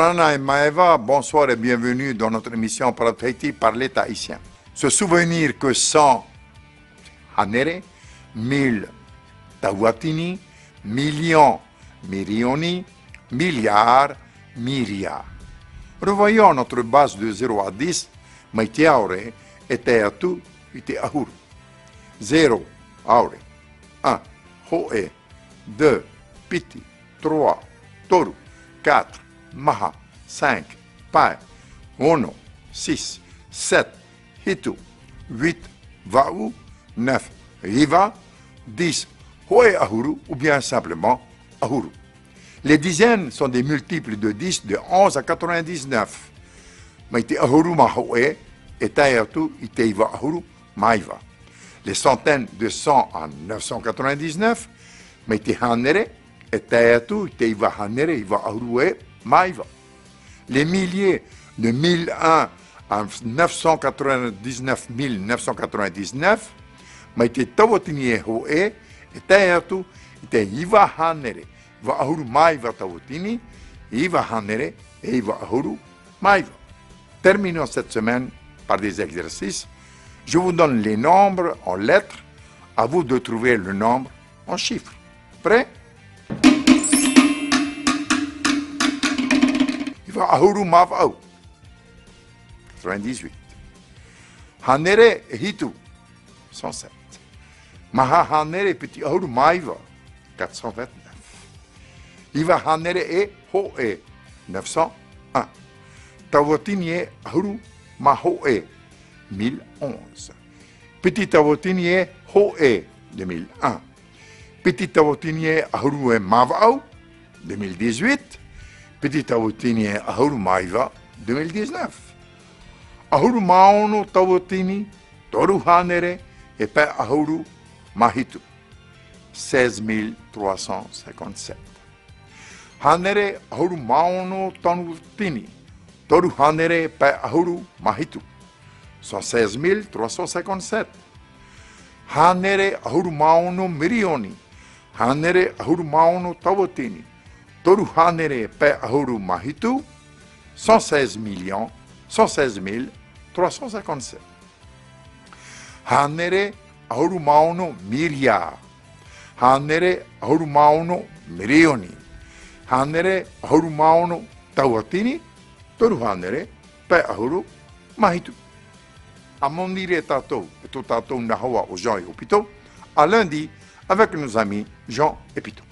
Rana et Maeva, bonsoir et bienvenue dans notre émission Parole Tahiti par l'État haïtien. Se souvenir que 100 Hanere, 1000 Tawatini, millions Mirioni, milliards Miria. Revoyons notre base de 0 à 10, Maitiaure était à tout, était ahur. 0, aure. 1, hoe. 2, piti. 3, toru. 4, maha. 5, pai. 1, 6, 7, hitu. 8, vau. 9, riva. 10, hoe ahuru ou bien simplement ahuru. Les dizaines sont des multiples de 10 de 11 à 99. Maite ahuru mahoe et taïatu iteiva ahuru maiva. Les centaines de 100 à 999. Maite hanere et taïatu iteiva hanere iva ahuru maiva. Les milliers de 1001 à 999 999. Maite tawatini hoe et taïatu iteiva hanere. Va ahuru maiva tawatini, iva hanere, et iva ahuru maiva. Terminons cette semaine par des exercices. Je vous donne les nombres en lettres. À vous de trouver le nombre en chiffres. Prêt? Iva ahuru mavau. 98. Hanere hitu. 107. Maha hanere petit ahuru maiva. 429. Iva hanere e ho e 901. Tawatini ahuru maho e 1011. Petit tawatini ho e 2001. Petit tawatini ahuru e mavau 2018. Petit tawatini ahuru maiva 2019. Ahuru maono tawatini toru hanere e pe ahuru mahitu 16 357. Hanere ahuru maono tanutini. Toru hanere pe ahuru mahitu. 116 357. Hanere ahuru maono mirioni. Hanere ahuru maono tawatini. Toru hanere pe ahuru mahitu. 116 357. Hanere ahuru maono miria. Hanere ahuru maono mirioni. Hanere ahuru maono tawatini, toru hanere pe ahuru mahitu. Amondire tato et tato nahawa aux Jean et au Pito. À lundi avec nos amis Jean et Pito.